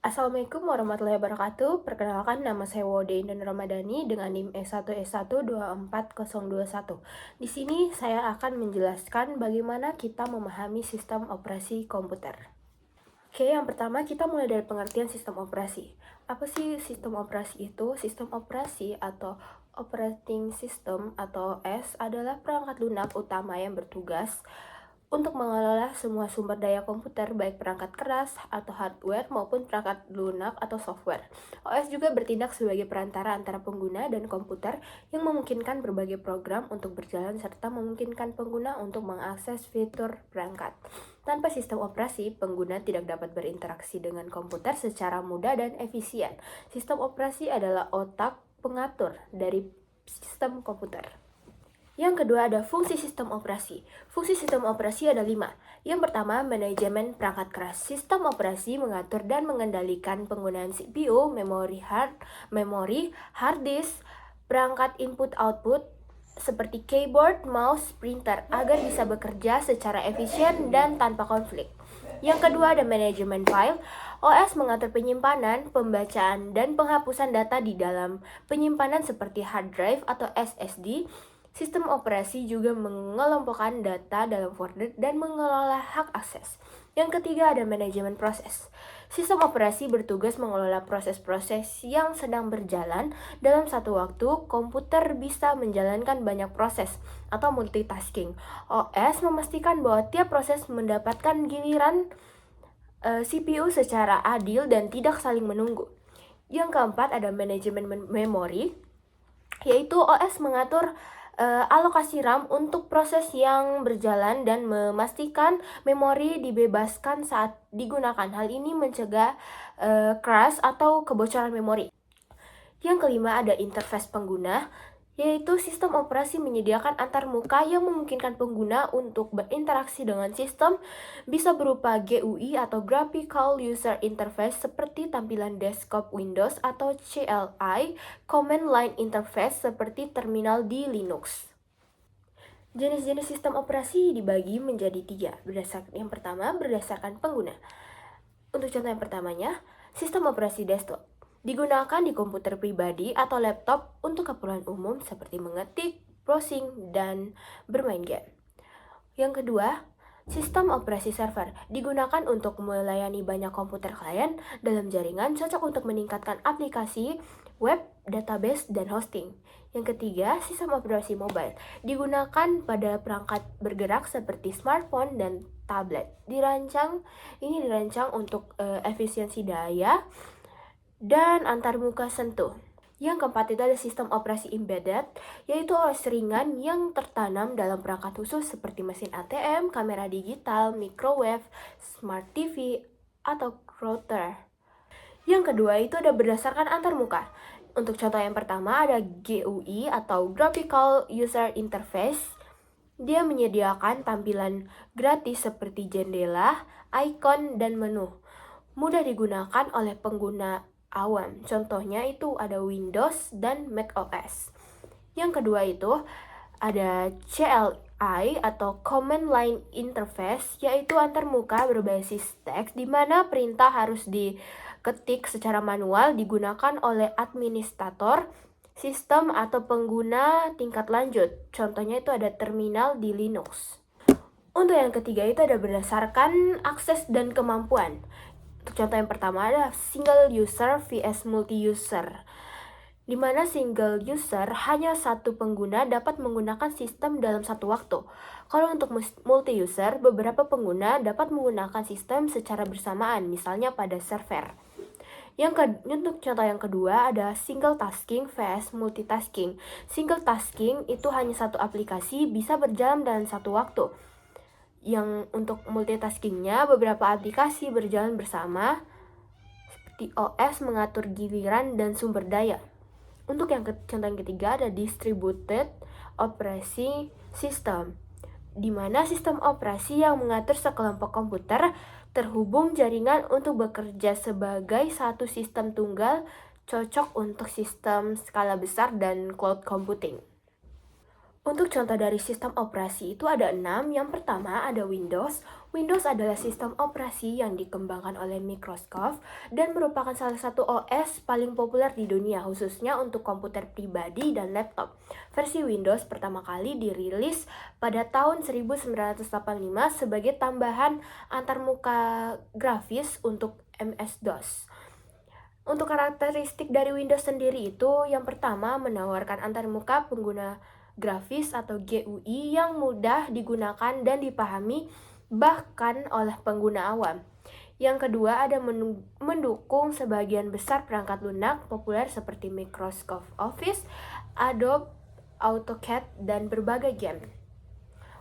Assalamualaikum warahmatullahi wabarakatuh. Perkenalkan, nama saya Wode Indan Ramadhani dengan NIM S1S1 24021. Di sini saya akan menjelaskan bagaimana kita memahami sistem operasi komputer. Oke, yang pertama kita mulai dari pengertian sistem operasi. Apa sih sistem operasi itu? Sistem operasi atau operating system atau OS adalah perangkat lunak utama yang bertugas untuk mengelola semua sumber daya komputer, baik perangkat keras atau hardware maupun perangkat lunak atau software. OS juga bertindak sebagai perantara antara pengguna dan komputer yang memungkinkan berbagai program untuk berjalan serta memungkinkan pengguna untuk mengakses fitur perangkat. Tanpa sistem operasi, pengguna tidak dapat berinteraksi dengan komputer secara mudah dan efisien. Sistem operasi adalah otak pengatur dari sistem komputer. Yang kedua ada fungsi sistem operasi. Fungsi sistem operasi ada 5. Yang pertama, manajemen perangkat keras. Sistem operasi mengatur dan mengendalikan penggunaan CPU, memori hard disk, perangkat input-output, seperti keyboard, mouse, printer, agar bisa bekerja secara efisien dan tanpa konflik. Yang kedua ada manajemen file. OS mengatur penyimpanan, pembacaan, dan penghapusan data di dalam penyimpanan seperti hard drive atau SSD. Sistem operasi juga mengelompokkan data dalam folder dan mengelola hak akses. Yang ketiga ada manajemen proses. Sistem operasi bertugas mengelola proses-proses yang sedang berjalan. Dalam satu waktu, komputer bisa menjalankan banyak proses atau multitasking. OS memastikan bahwa tiap proses mendapatkan giliran CPU secara adil dan tidak saling menunggu. Yang keempat ada manajemen memori, yaitu OS mengatur alokasi RAM untuk proses yang berjalan dan memastikan memori dibebaskan saat digunakan. Hal ini mencegah crash atau kebocoran memori. Yang kelima ada interface pengguna, yaitu sistem operasi menyediakan antarmuka yang memungkinkan pengguna untuk berinteraksi dengan sistem, bisa berupa GUI atau Graphical User Interface seperti tampilan desktop Windows atau CLI, Command Line Interface seperti terminal di Linux. Jenis-jenis sistem operasi dibagi menjadi 3. Yang pertama, berdasarkan pengguna. Untuk contoh yang pertamanya, sistem operasi desktop. Digunakan di komputer pribadi atau laptop untuk keperluan umum seperti mengetik, browsing, dan bermain game. Yang kedua, sistem operasi server. Digunakan untuk melayani banyak komputer klien dalam jaringan, cocok untuk meningkatkan aplikasi, web, database, dan hosting. Yang ketiga, sistem operasi mobile. Digunakan pada perangkat bergerak seperti smartphone dan tablet. Dirancang untuk efisiensi daya dan antarmuka sentuh. Yang keempat itu ada sistem operasi embedded, yaitu OS ringan yang tertanam dalam perangkat khusus seperti mesin ATM, kamera digital, microwave, smart TV, atau router. Yang kedua itu ada berdasarkan antarmuka. Untuk contoh yang pertama ada GUI atau Graphical User Interface. Dia menyediakan tampilan gratis seperti jendela, icon, dan menu. Mudah digunakan oleh pengguna awam. Contohnya itu ada Windows dan macOS. Yang kedua itu ada CLI atau Command Line Interface, yaitu antarmuka berbasis teks di mana perintah harus diketik secara manual, digunakan oleh administrator sistem atau pengguna tingkat lanjut. Contohnya itu ada terminal di Linux. Untuk yang ketiga itu ada berdasarkan akses dan kemampuan. Untuk contoh yang pertama ada single user vs multi-user, di mana single user hanya satu pengguna dapat menggunakan sistem dalam satu waktu. Kalau untuk multi-user, beberapa pengguna dapat menggunakan sistem secara bersamaan, misalnya pada server. Untuk contoh yang kedua ada single tasking vs multitasking. Single tasking itu hanya satu aplikasi bisa berjalan dalam satu waktu. Yang untuk multitaskingnya, beberapa aplikasi berjalan bersama, seperti OS mengatur giliran dan sumber daya. Untuk contoh yang ketiga ada distributed operasi system, di mana sistem operasi yang mengatur sekelompok komputer terhubung jaringan untuk bekerja sebagai satu sistem tunggal, cocok untuk sistem skala besar dan cloud computing. Untuk contoh dari sistem operasi itu ada 6. Yang pertama ada Windows. Windows adalah sistem operasi yang dikembangkan oleh Microsoft dan merupakan salah satu OS paling populer di dunia, khususnya untuk komputer pribadi dan laptop. Versi Windows pertama kali dirilis pada tahun 1985 sebagai tambahan antarmuka grafis untuk MS-DOS. Untuk karakteristik dari Windows sendiri itu, yang pertama menawarkan antarmuka pengguna grafis atau GUI yang mudah digunakan dan dipahami bahkan oleh pengguna awam. Yang kedua ada mendukung sebagian besar perangkat lunak populer seperti Microsoft Office, Adobe AutoCAD, dan berbagai game.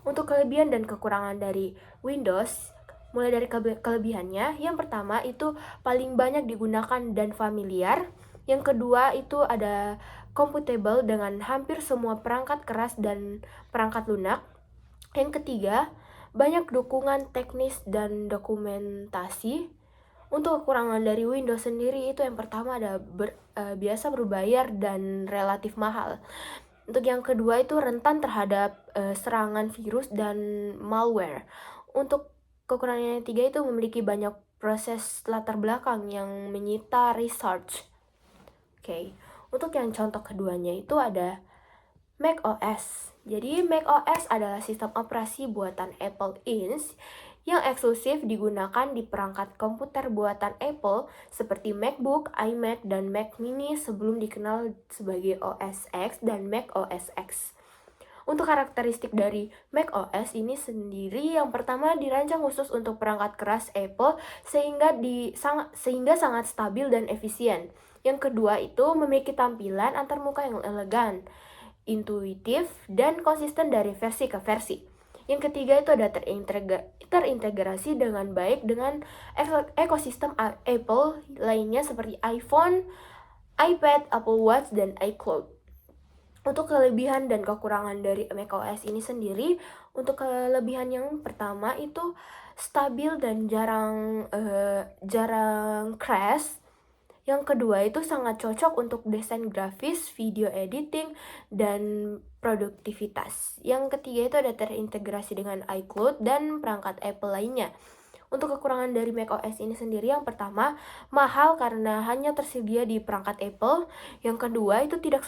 Untuk kelebihan dan kekurangan dari Windows, mulai dari kelebihannya, yang pertama itu paling banyak digunakan dan familiar. Yang kedua itu ada compatible dengan hampir semua perangkat keras dan perangkat lunak. Yang ketiga, banyak dukungan teknis dan dokumentasi. Untuk kekurangan dari Windows sendiri itu yang pertama ada biasa berbayar dan relatif mahal. Untuk yang kedua itu rentan terhadap serangan virus dan malware. Untuk kekurangan yang ketiga itu memiliki banyak proses latar belakang yang menyita research. Oke. Untuk yang contoh keduanya itu ada Mac OS. Jadi Mac OS adalah sistem operasi buatan Apple Inc. yang eksklusif digunakan di perangkat komputer buatan Apple seperti MacBook, iMac, dan Mac Mini sebelum dikenal sebagai OS X dan Mac OS X. Untuk karakteristik dari Mac OS ini sendiri, yang pertama dirancang khusus untuk perangkat keras Apple sehingga sangat stabil dan efisien. Yang kedua itu memiliki tampilan antarmuka yang elegan, intuitif, dan konsisten dari versi ke versi. Yang ketiga itu ada terintegrasi dengan baik dengan ekosistem Apple lainnya seperti iPhone, iPad, Apple Watch, dan iCloud. Untuk kelebihan dan kekurangan dari macOS ini sendiri, untuk kelebihan yang pertama itu stabil dan jarang crash. Yang kedua itu sangat cocok untuk desain grafis, video editing, dan produktivitas. Yang ketiga itu ada terintegrasi dengan iCloud dan perangkat Apple lainnya. Untuk kekurangan dari macOS ini sendiri, yang pertama mahal karena hanya tersedia di perangkat Apple. Yang kedua itu tidak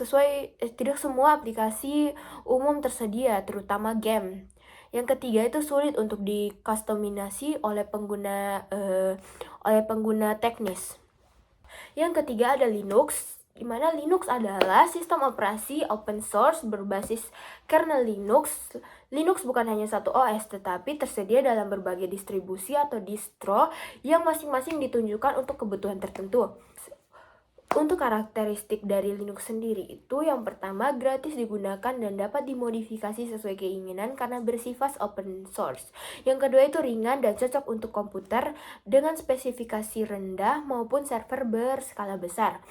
semua aplikasi umum tersedia, terutama game. Yang ketiga itu sulit untuk dikustomisasi oleh pengguna teknis. Yang ketiga ada Linux, di mana Linux adalah sistem operasi open source berbasis kernel Linux. Linux bukan hanya satu OS, tetapi tersedia dalam berbagai distribusi atau distro yang masing-masing ditunjukkan untuk kebutuhan tertentu. Untuk karakteristik dari Linux sendiri itu, yang pertama gratis digunakan dan dapat dimodifikasi sesuai keinginan karena bersifat open source. Yang kedua itu ringan dan cocok untuk komputer dengan spesifikasi rendah maupun server berskala besar.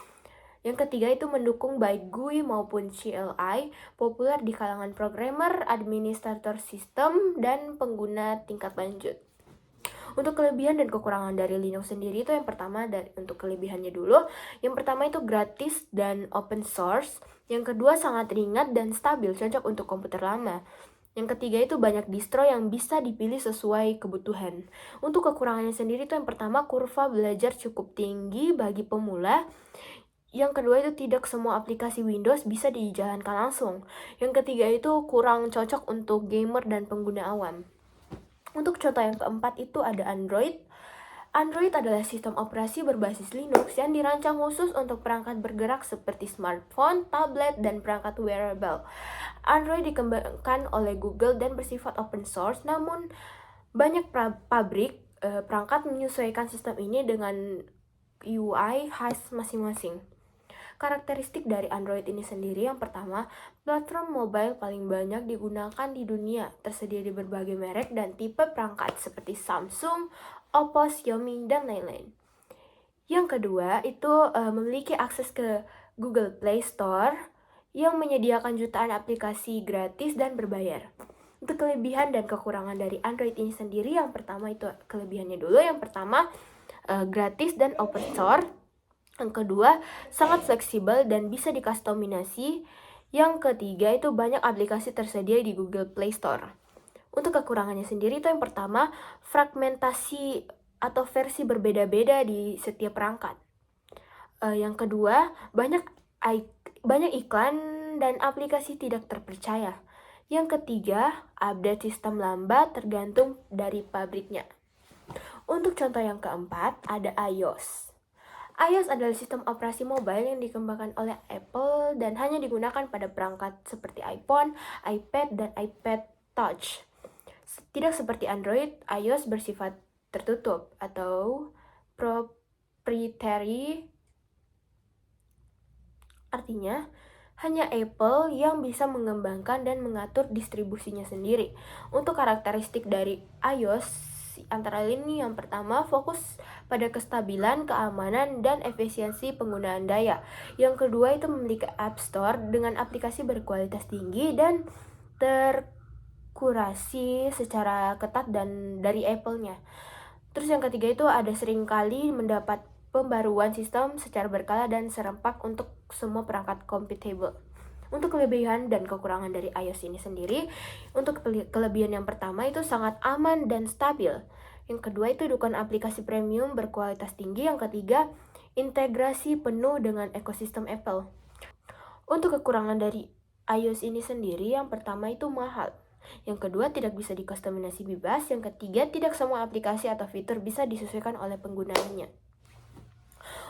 Yang ketiga itu mendukung baik GUI maupun CLI, populer di kalangan programmer, administrator sistem, dan pengguna tingkat lanjut. Untuk kelebihan dan kekurangan dari Linux sendiri itu, yang pertama untuk kelebihannya dulu. Yang pertama itu gratis dan open source. Yang kedua sangat ringan dan stabil, cocok untuk komputer lama. Yang ketiga itu banyak distro yang bisa dipilih sesuai kebutuhan. Untuk kekurangannya sendiri itu, yang pertama kurva belajar cukup tinggi bagi pemula. Yang kedua itu tidak semua aplikasi Windows bisa dijalankan langsung. Yang ketiga itu kurang cocok untuk gamer dan pengguna awam. Untuk contoh yang keempat itu ada Android. Android adalah sistem operasi berbasis Linux yang dirancang khusus untuk perangkat bergerak seperti smartphone, tablet, dan perangkat wearable. Android dikembangkan oleh Google dan bersifat open source, namun banyak pabrik perangkat menyesuaikan sistem ini dengan UI khas masing-masing. Karakteristik dari Android ini sendiri, yang pertama, platform mobile paling banyak digunakan di dunia, tersedia di berbagai merek dan tipe perangkat seperti Samsung, Oppo, Xiaomi, dan lain-lain. Yang kedua, itu memiliki akses ke Google Play Store yang menyediakan jutaan aplikasi gratis dan berbayar. Untuk kelebihan dan kekurangan dari Android ini sendiri, yang pertama itu kelebihannya dulu. Yang pertama, gratis dan open source. Yang kedua, sangat fleksibel dan bisa dikustomisasi. Yang ketiga itu banyak aplikasi tersedia di Google Play Store. Untuk kekurangannya sendiri itu yang pertama, fragmentasi atau versi berbeda-beda di setiap perangkat. Yang kedua, banyak iklan dan aplikasi tidak terpercaya. Yang ketiga, update sistem lambat tergantung dari pabriknya. Untuk contoh yang keempat, ada iOS. iOS adalah sistem operasi mobile yang dikembangkan oleh Apple dan hanya digunakan pada perangkat seperti iPhone, iPad, dan iPad Touch. Tidak seperti Android, iOS bersifat tertutup atau proprietary. Artinya, hanya Apple yang bisa mengembangkan dan mengatur distribusinya sendiri. Untuk karakteristik dari iOS, antara lain yang pertama, fokus pada kestabilan, keamanan, dan efisiensi penggunaan daya. Yang kedua itu memiliki App Store dengan aplikasi berkualitas tinggi dan terkurasi secara ketat dan dari Apple-nya. Terus yang ketiga itu ada seringkali mendapat pembaruan sistem secara berkala dan serempak untuk semua perangkat compatible. Untuk kelebihan dan kekurangan dari iOS ini sendiri, untuk kelebihan yang pertama itu sangat aman dan stabil. Yang kedua itu dukungan aplikasi premium berkualitas tinggi. Yang ketiga, integrasi penuh dengan ekosistem Apple. Untuk kekurangan dari iOS ini sendiri, yang pertama itu mahal. Yang kedua, tidak bisa dikustomisasi bebas. Yang ketiga, tidak semua aplikasi atau fitur bisa disesuaikan oleh penggunanya.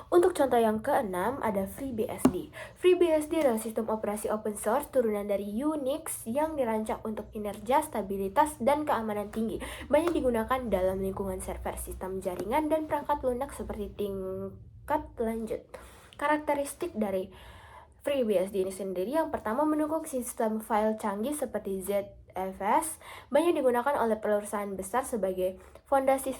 Untuk contoh yang keenam, ada FreeBSD. FreeBSD adalah sistem operasi open source turunan dari Unix yang dirancang untuk kinerja, stabilitas, dan keamanan tinggi. Banyak digunakan dalam lingkungan server, sistem jaringan, dan perangkat lunak seperti tingkat lanjut. Karakteristik dari FreeBSD ini sendiri yang pertama mendukung sistem file canggih seperti ZFS, banyak digunakan oleh perusahaan besar sebagai fondasi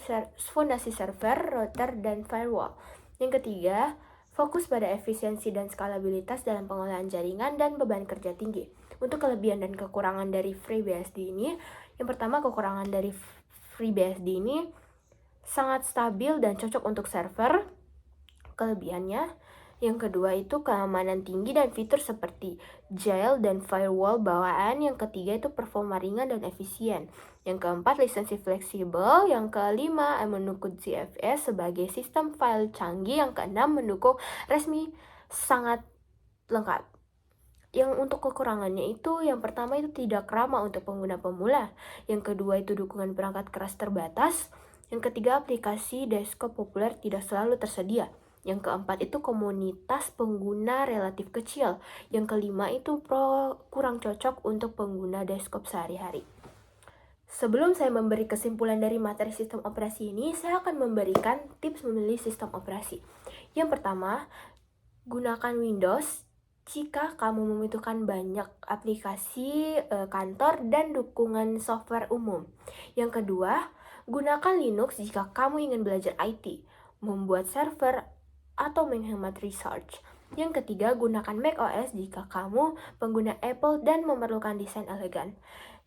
server, router, dan firewall. Yang ketiga, fokus pada efisiensi dan skalabilitas dalam pengolahan jaringan dan beban kerja tinggi. Untuk kelebihan dan kekurangan dari FreeBSD ini, yang pertama kekurangan dari FreeBSD ini sangat stabil dan cocok untuk server. Kelebihannya, yang kedua itu keamanan tinggi dan fitur seperti jail dan firewall bawaan. Yang ketiga itu performa ringan dan efisien. Yang keempat, lisensi fleksibel. Yang kelima, mendukung ZFS sebagai sistem file canggih. Yang keenam, mendukung resmi sangat lengkap. Yang untuk kekurangannya itu, yang pertama itu tidak ramah untuk pengguna pemula. Yang kedua itu dukungan perangkat keras terbatas. Yang ketiga, aplikasi desktop populer tidak selalu tersedia. Yang keempat itu komunitas pengguna relatif kecil. Yang kelima itu kurang cocok untuk pengguna desktop sehari-hari. Sebelum saya memberi kesimpulan dari materi sistem operasi ini, saya akan memberikan tips memilih sistem operasi. Yang pertama, gunakan Windows jika kamu membutuhkan banyak aplikasi kantor dan dukungan software umum. Yang kedua, gunakan Linux jika kamu ingin belajar IT, membuat server, atau menghemat research. Yang ketiga, gunakan macOS jika kamu pengguna Apple dan memerlukan desain elegan.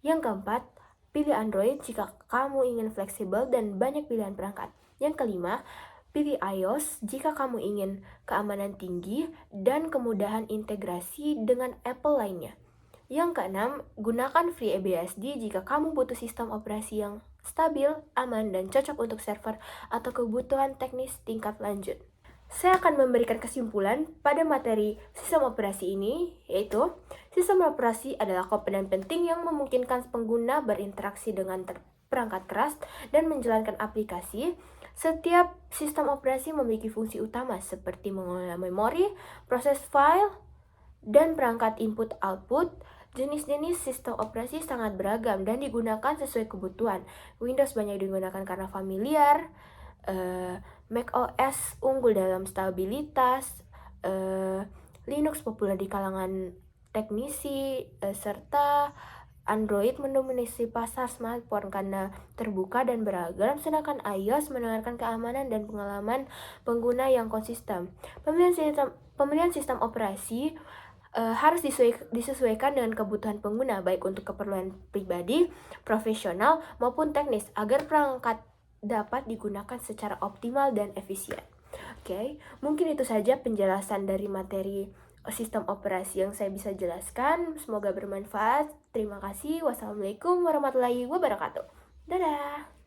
Yang keempat, pilih Android jika kamu ingin fleksibel dan banyak pilihan perangkat. Yang kelima, pilih iOS jika kamu ingin keamanan tinggi dan kemudahan integrasi dengan Apple lainnya. Yang keenam, gunakan FreeBSD jika kamu butuh sistem operasi yang stabil, aman, dan cocok untuk server atau kebutuhan teknis tingkat lanjut. Saya akan memberikan kesimpulan pada materi sistem operasi ini, yaitu sistem operasi adalah komponen penting yang memungkinkan pengguna berinteraksi dengan perangkat keras dan menjalankan aplikasi. Setiap sistem operasi memiliki fungsi utama seperti mengelola memori, proses file, dan perangkat input-output. Jenis-jenis sistem operasi sangat beragam dan digunakan sesuai kebutuhan. Windows banyak digunakan karena familiar, macOS unggul dalam stabilitas, Linux populer di kalangan teknisi, serta Android mendominasi pasar smartphone karena terbuka dan beragam, sedangkan iOS menawarkan keamanan dan pengalaman pengguna yang konsisten. Pemilihan sistem operasi harus disesuaikan dengan kebutuhan pengguna, baik untuk keperluan pribadi, profesional, maupun teknis, agar perangkat dapat digunakan secara optimal dan efisien. Oke, mungkin itu saja penjelasan dari materi sistem operasi yang saya bisa jelaskan. Semoga bermanfaat. Terima kasih. Wassalamualaikum warahmatullahi wabarakatuh. Dadah.